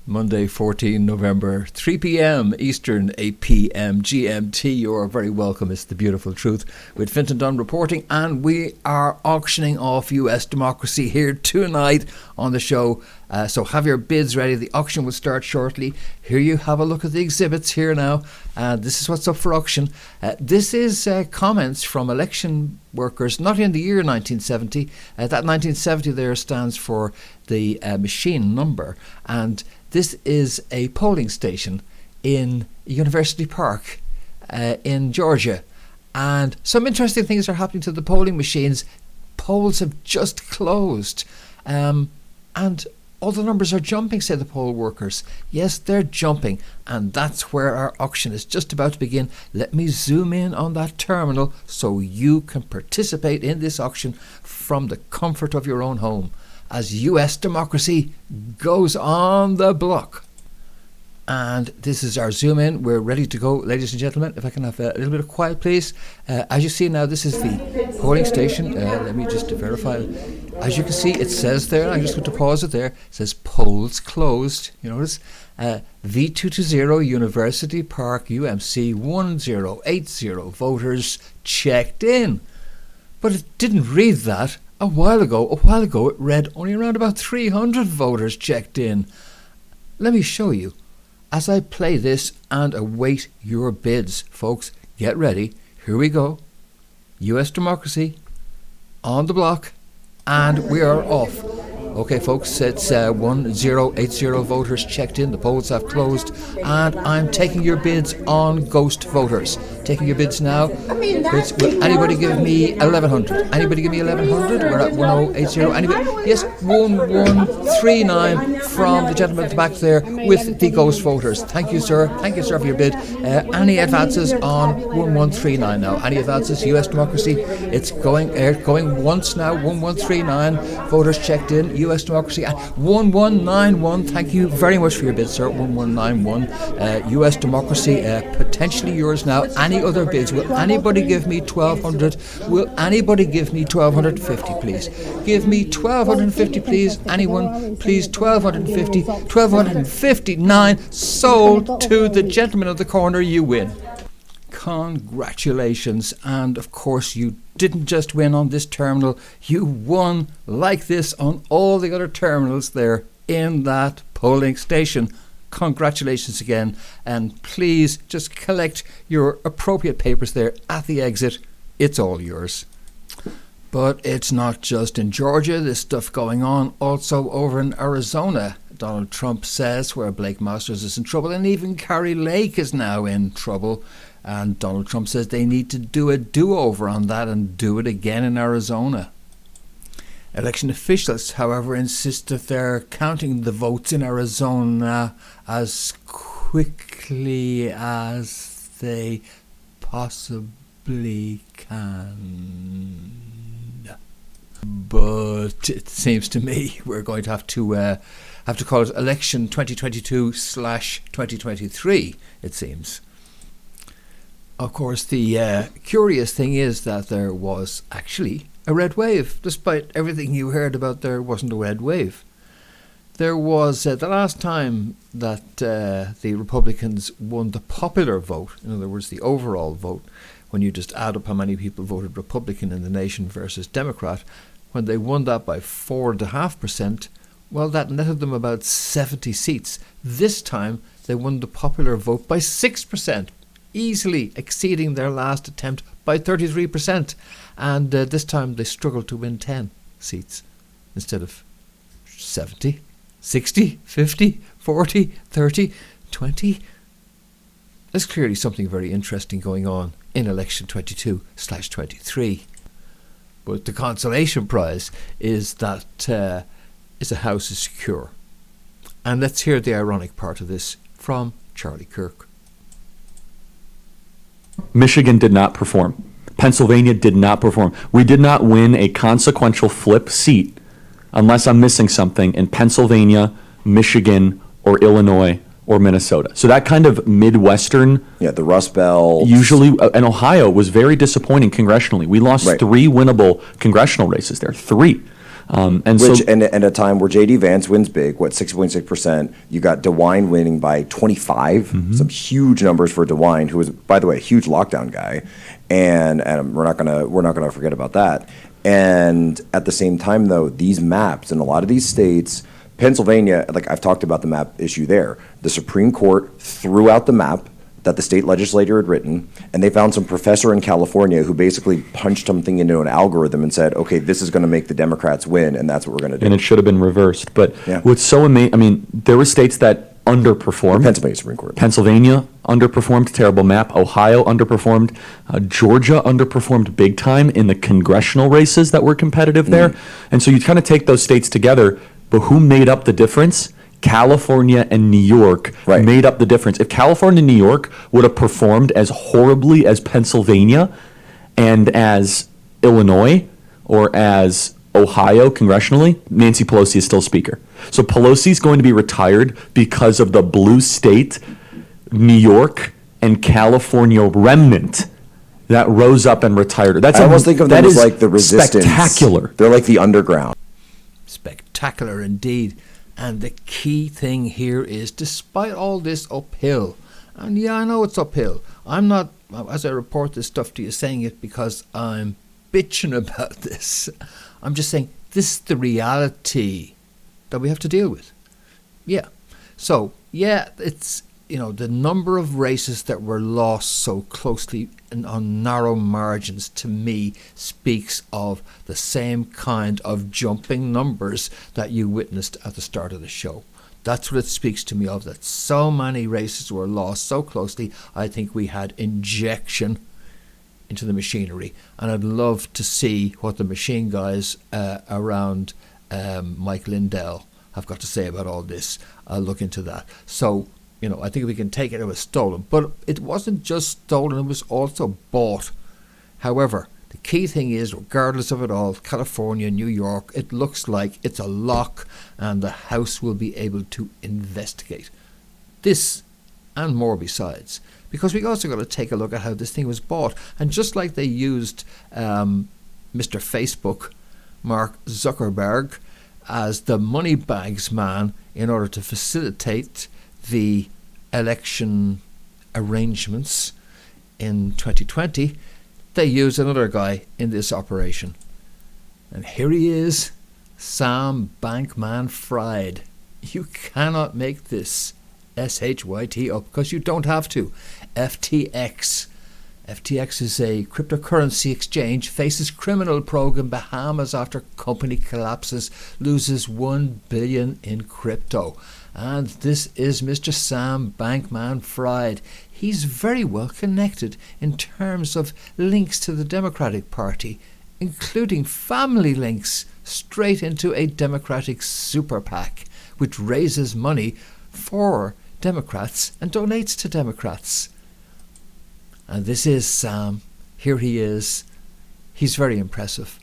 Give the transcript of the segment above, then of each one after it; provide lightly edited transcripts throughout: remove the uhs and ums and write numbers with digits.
Monday, 14 November, 3 p.m. Eastern, 8 p.m. GMT. You're very welcome. It's The Beautiful Truth with Fintan Dunn reporting, and we are auctioning off US democracy here tonight on the show. So have your bids ready. The auction will start shortly. Here you have a look at the exhibits here now. This is what's up for auction. This is comments from election workers, not in the year 1970. That 1970 there stands for the machine number, and this is a polling station in University Park in Georgia. And some interesting things are happening to the polling machines. Polls have just closed. And all the numbers are jumping, say the poll workers. Yes, they're jumping. And that's where our auction is just about to begin. Let me zoom in on that terminal so you can participate in this auction from the comfort of your own home, as US democracy goes on the block. And this is our zoom in. We're ready to go, ladies and gentlemen. If I can have a little bit of quiet, please. As you see now, this is the polling station. Let me just verify. As you can see, it says there, I'm just going to pause it there. It says polls closed. You notice? V220 University Park UMC 1080 voters checked in. But it didn't read that. A while ago it read only around about 300 voters checked in. Let me show you as I play this and await your bids. Folks, get ready. Here we go. US democracy on the block, and we are off. Okay, folks, it's 1080 voters checked in. The polls have closed, and I'm taking your bids on ghost voters. Taking your bids now. Will anybody give me 1100? Anybody give me 1100? We're at 1080. Anybody? Yes, 1139 from the gentleman at the back there with the ghost voters. Thank you, sir. Thank you, sir, for your bid. Any advances on 1139 now? Any advances? US democracy. It's going once now. 1139 voters checked in. US democracy at 1191. Thank you very much for your bid, sir. 1191. US democracy, potentially yours now. Any other bids? Will anybody give me 1200? Will anybody give me 1250, please? Give me 1250, please. Anyone, please? 1250. 1259. Sold to the gentleman of the corner. You win. Congratulations. And of course you didn't just win on this terminal, you won like this on all the other terminals there in that polling station. Congratulations again, and please just collect your appropriate papers there at the exit. It's all yours. But it's not just in Georgia, there's stuff going on also over in Arizona. Donald Trump says where Blake Masters is in trouble, and even Carrie Lake is now in trouble. And Donald Trump says they need to do a do-over on that and do it again in Arizona. Election officials, however, insist that they're counting the votes in Arizona as quickly as they possibly can. But it seems to me we're going to have to call it election 2022/2023, it seems. Of course, the curious thing is that there was actually a red wave. Despite everything you heard about, there wasn't a red wave. There was the last time that the Republicans won the popular vote, in other words, the overall vote, when you just add up how many people voted Republican in the nation versus Democrat, when they won that by 4.5%, well, that netted them about 70 seats. This time, they won the popular vote by 6%. Easily exceeding their last attempt by 33%. And this time they struggled to win 10 seats instead of 70, 60, 50, 40, 30, 20. There's clearly something very interesting going on in election 22/23. But the consolation prize is that the House is secure. And let's hear the ironic part of this from Charlie Kirk. Michigan did not perform. Pennsylvania did not perform. We did not win a consequential flip seat, unless I'm missing something, in Pennsylvania, Michigan, or Illinois, or Minnesota. So that kind of Midwestern... Yeah, the Rust Belt. Usually, and Ohio was very disappointing congressionally. We lost 3 winnable congressional races there. 3. And Which, so, and at a time where J.D. Vance wins big, 6.6%, you got DeWine winning by 25, some huge numbers for DeWine, who was, by the way, a huge lockdown guy, and we're not gonna forget about that. And at the same time, though, these maps in a lot of these states, Pennsylvania, like I've talked about the map issue there, the Supreme Court threw out the map that the state legislature had written, and they found some professor in California who basically punched something into an algorithm and said, okay, this is going to make the Democrats win, and that's what we're going to do. and it should have been reversed. But Yeah. what's so amazing, I mean, there were states that underperformed. Pennsylvania Supreme Court. Pennsylvania underperformed, terrible map. Ohio underperformed. Georgia underperformed big time in the congressional races that were competitive there. And so you kind of take those states together, but who made up the difference? California and New York Right. made up the difference. If California and New York would have performed as horribly as Pennsylvania and as Illinois or as Ohio congressionally, Nancy Pelosi is still Speaker. So Pelosi's going to be retired because of the blue state, New York, and California remnant that rose up and retired. That's I almost think of them that as is like the resistance. spectacular. They're like the underground. Spectacular indeed. And the key thing here is, despite all this uphill, and yeah, I know it's uphill. I'm not, as I report this stuff to you, saying it because I'm bitching about this. I'm just saying this is the reality that we have to deal with. Yeah. So, yeah, it's, the number of races that were lost so closely and on narrow margins, to me, speaks of the same kind of jumping numbers that you witnessed at the start of the show. That's what it speaks to me of, that so many races were lost so closely. I think we had injection into the machinery, and I'd love to see what the machine guys around Mike Lindell have got to say about all this. I'll look into that. So, I think we can take it was stolen. But it wasn't just stolen, it was also bought. However, the key thing is, regardless of it all, California, New York, it looks like it's a lock, and the House will be able to investigate this and more besides. Because we also got to take a look at how this thing was bought. And just like they used Mr. Facebook, Mark Zuckerberg, as the money bags man in order to facilitate the election arrangements in 2020, they used another guy in this operation. And here he is, Sam Bankman-Fried. You cannot make this SHYT up, because you don't have to. FTX. FTX is a cryptocurrency exchange, faces criminal probe in Bahamas after company collapses, loses $1 billion in crypto. And this is Mr. Sam Bankman-Fried. He's very well connected in terms of links to the Democratic Party, including family links straight into a Democratic super PAC, which raises money for Democrats and donates to Democrats. And this is Sam. Here he is. He's very impressive.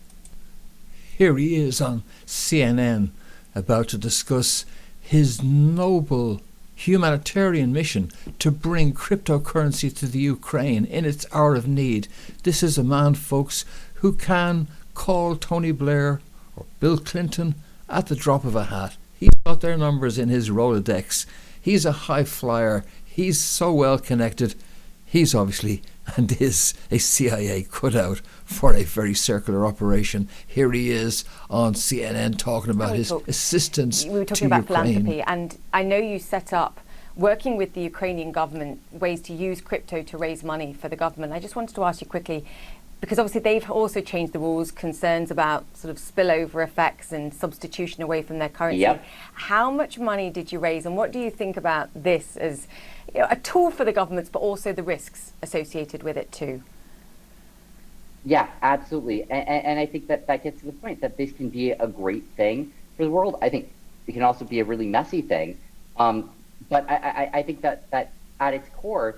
Here he is on CNN about to discuss his noble humanitarian mission to bring cryptocurrency to the Ukraine in its hour of need. This is a man, folks, who can call Tony Blair or Bill Clinton at the drop of a hat. He's got their numbers in his Rolodex. He's a high flyer. He's so well connected. He's obviously and is a CIA cutout for a very circular operation. Here he is on CNN talking about his assistance to Ukraine. We were talking about philanthropy, and I know you set up, working with the Ukrainian government, ways to use crypto to raise money for the government. I just wanted to ask you quickly, because obviously they've also changed the rules, concerns about sort of spillover effects and substitution away from their currency. Yep. How much money did you raise, and what do you think about this as a tool for the governments, but also the risks associated with it too? Yeah, absolutely. And I think that gets to the point that this can be a great thing for the world. I think it can also be a really messy thing. But I think that at its core,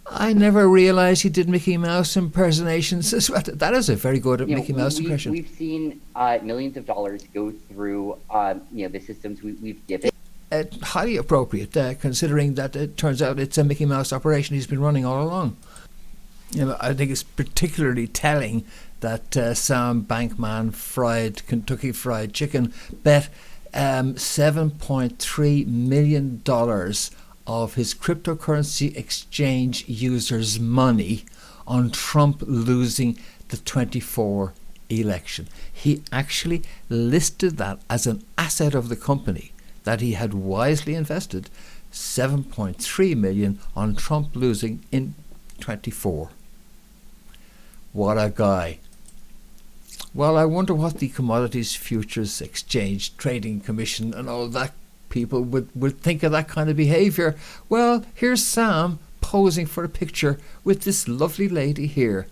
I never realised he did Mickey Mouse impersonations. That is a very good Mickey Mouse impression. We've seen millions of dollars go through the systems we've given. Highly appropriate, considering that it turns out it's a Mickey Mouse operation he's been running all along. I think it's particularly telling that Sam Bankman Fried Kentucky Fried Chicken bet $7.3 million of his cryptocurrency exchange users' money on Trump losing the 24 election. He actually listed that as an asset of the company that he had wisely invested $7.3 million on Trump losing in 24. What a guy. Well, I wonder what the Commodities Futures Exchange Trading Commission and all that people would think of that kind of behaviour. Well, here's Sam posing for a picture with this lovely lady here.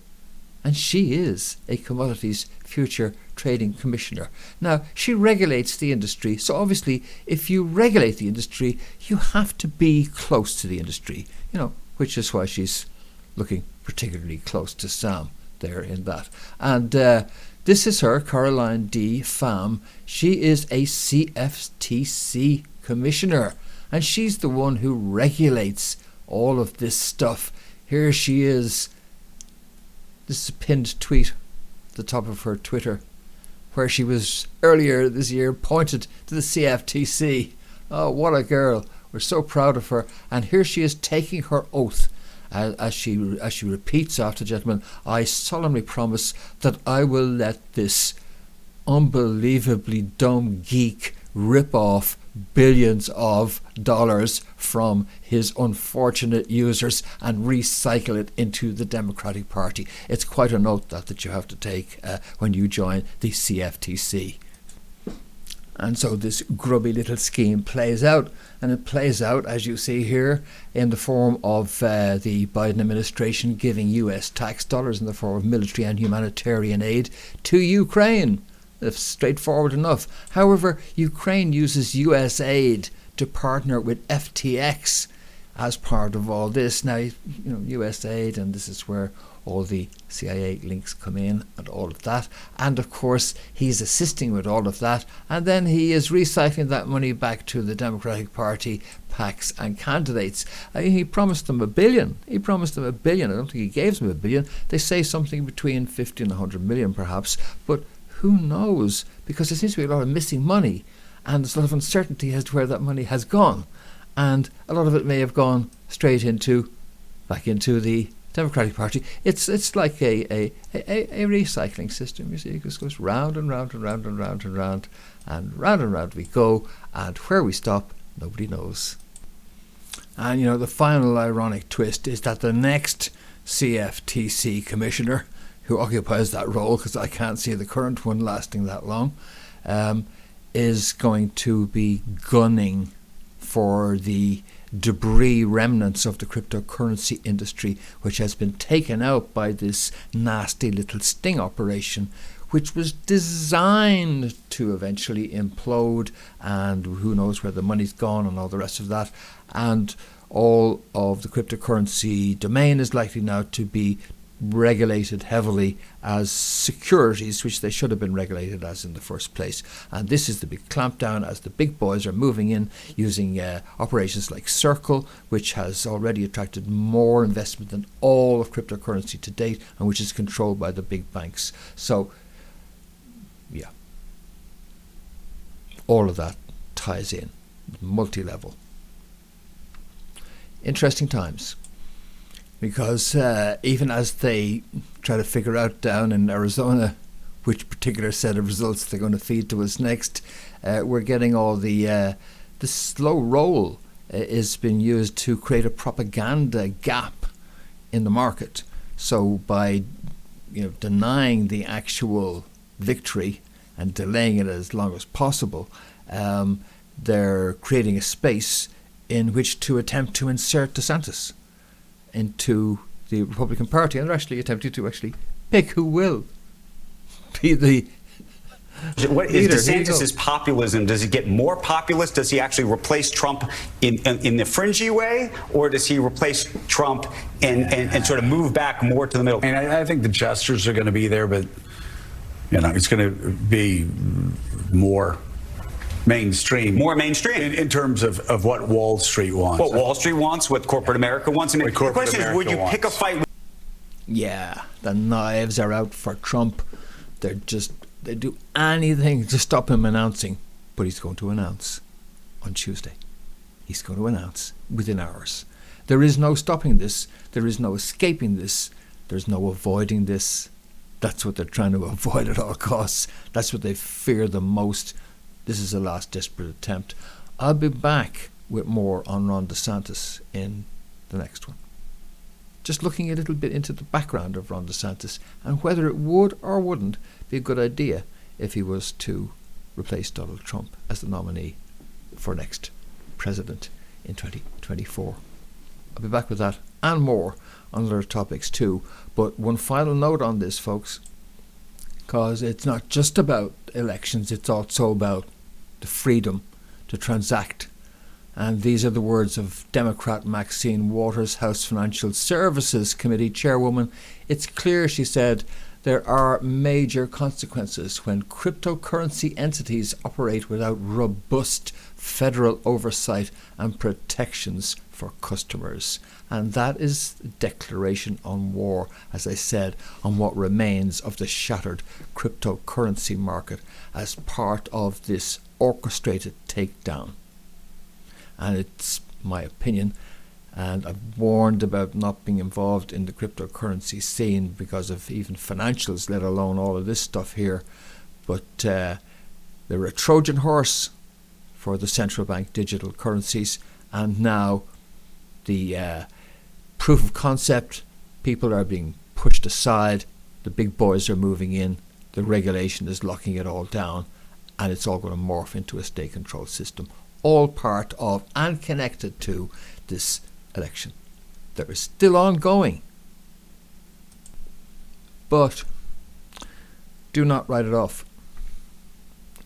And she is a Commodities Future Trading Commissioner. Now, she regulates the industry. So obviously, if you regulate the industry, you have to be close to the industry, which is why she's looking particularly close to Sam there in that. And this is her, Caroline D. Pham. She is a CFTC commissioner, and she's the one who regulates all of this stuff. Here she is. This is a pinned tweet at the top of her Twitter, where she was earlier this year pointed to the CFTC. Oh, what a girl. We're so proud of her. And here she is taking her oath as she repeats after, gentlemen, I solemnly promise that I will let this unbelievably dumb geek rip off billions of dollars from his unfortunate users and recycle it into the Democratic Party. It's quite a note that you have to take when you join the CFTC. And so this grubby little scheme plays out, and it plays out, as you see here, in the form of the Biden administration giving US tax dollars in the form of military and humanitarian aid to Ukraine. It's straightforward enough. However, Ukraine uses US aid to partner with FTX as part of all this. Now, US aid, and this is where all the CIA links come in and all of that. And of course, he's assisting with all of that. And then he is recycling that money back to the Democratic Party, PACs and candidates. He promised them $1 billion. I don't think he gave them $1 billion. They say something between 50 and 100 million perhaps. But who knows? Because there seems to be a lot of missing money. And there's a lot of uncertainty as to where that money has gone. And a lot of it may have gone straight back into the Democratic Party. It's like a recycling system. You see, it just goes round and round and round and round and round and round and round we go, and where we stop, nobody knows. And the final ironic twist is that the next CFTC commissioner, who occupies that role, because I can't see the current one lasting that long, is going to be gunning for the debris remnants of the cryptocurrency industry, which has been taken out by this nasty little sting operation, which was designed to eventually implode, and who knows where the money's gone and all the rest of that. And all of the cryptocurrency domain is likely now to be regulated heavily as securities, which they should have been regulated as in the first place. And this is the big clampdown as the big boys are moving in using operations like Circle, which has already attracted more investment than all of cryptocurrency to date, and which is controlled by the big banks. So yeah, all of that ties in, multi-level. Interesting times. Because even as they try to figure out down in Arizona which particular set of results they're going to feed to us next, we're getting all the slow roll is being used to create a propaganda gap in the market. So by denying the actual victory and delaying it as long as possible, they're creating a space in which to attempt to insert DeSantis into the Republican Party, and they're actually attempting to pick who will be the What is DeSantis' populism? Does he get more populist? Does he actually replace Trump in the fringy way, or does he replace Trump and sort of move back more to the middle? And I think the gestures are going to be there, but it's going to be more mainstream. More mainstream. In terms of what Wall Street wants. What Wall Street wants, what corporate America wants. And the question is, would you pick a fight? Yeah, the knives are out for Trump. They do anything to stop him announcing. But he's going to announce on Tuesday. He's going to announce within hours. There is no stopping this. There is no escaping this. There's no avoiding this. That's what they're trying to avoid at all costs. That's what they fear the most. This is a last desperate attempt. I'll be back with more on Ron DeSantis in the next one. Just looking a little bit into the background of Ron DeSantis and whether it would or wouldn't be a good idea if he was to replace Donald Trump as the nominee for next president in 2024. I'll be back with that and more on other topics too. But one final note on this, folks, because it's not just about elections, it's also about the freedom to transact. And these are the words of Democrat Maxine Waters, House Financial Services Committee Chairwoman. It's clear, she said, there are major consequences when cryptocurrency entities operate without robust federal oversight and protections for customers. And that is a declaration on war, as I said, on what remains of the shattered cryptocurrency market as part of this orchestrated takedown. And it's my opinion, and I've warned about not being involved in the cryptocurrency scene because of even financials, let alone all of this stuff here. But they're a Trojan horse for the central bank digital currencies, and now the proof of concept, people are being pushed aside, the big boys are moving in, the regulation is locking it all down, and it's all going to morph into a state control system, all part of and connected to this election that is still ongoing. But do not write it off.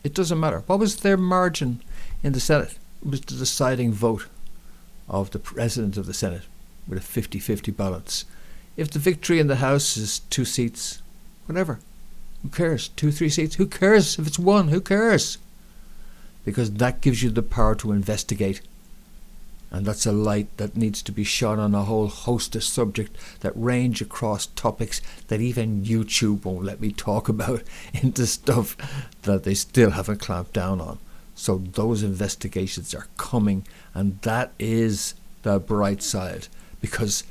It doesn't matter. What was their margin in the Senate? It was the deciding vote of the President of the Senate with a 50-50 balance. If the victory in the House is 2 seats, whatever, who cares? 2-3 seats, who cares? If it's 1, who cares? Because that gives you the power to investigate. And that's a light that needs to be shone on a whole host of subjects that range across topics that even YouTube won't let me talk about, into stuff that they still haven't clamped down on. So those investigations are coming, and that is the bright side, because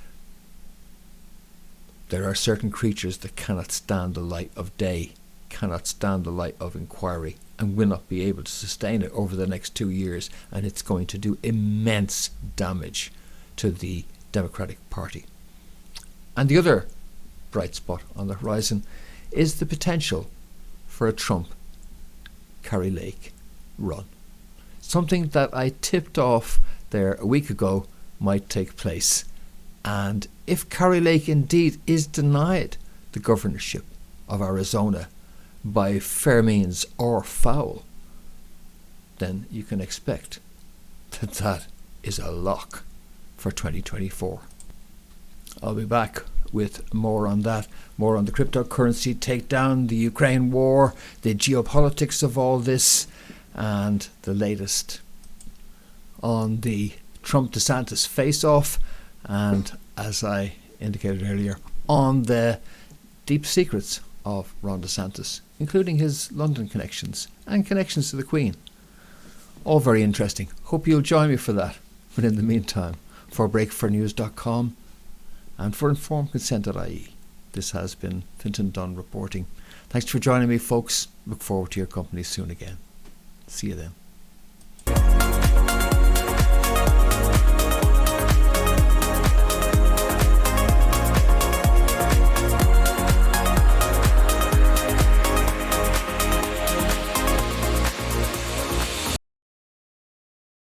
there are certain creatures that cannot stand the light of day, cannot stand the light of inquiry, and will not be able to sustain it over the next 2 years, and it's going to do immense damage to the Democratic Party. And the other bright spot on the horizon is the potential for a Trump Kari Lake run. Something that I tipped off there a week ago might take place. And if Kari Lake indeed is denied the governorship of Arizona by fair means or foul, then you can expect that that is a lock for 2024. I'll be back with more on that, more on the cryptocurrency takedown, the Ukraine war, the geopolitics of all this, and the latest on the Trump-DeSantis face-off, and, as I indicated earlier, on the deep secrets of Ron DeSantis, including his London connections and connections to the Queen. All very interesting. Hope you'll join me for that. But in the meantime, for breakfornews.com and for informedconsent.ie, this has been Fintan Dunn reporting. Thanks for joining me, folks. Look forward to your company soon again. See you then.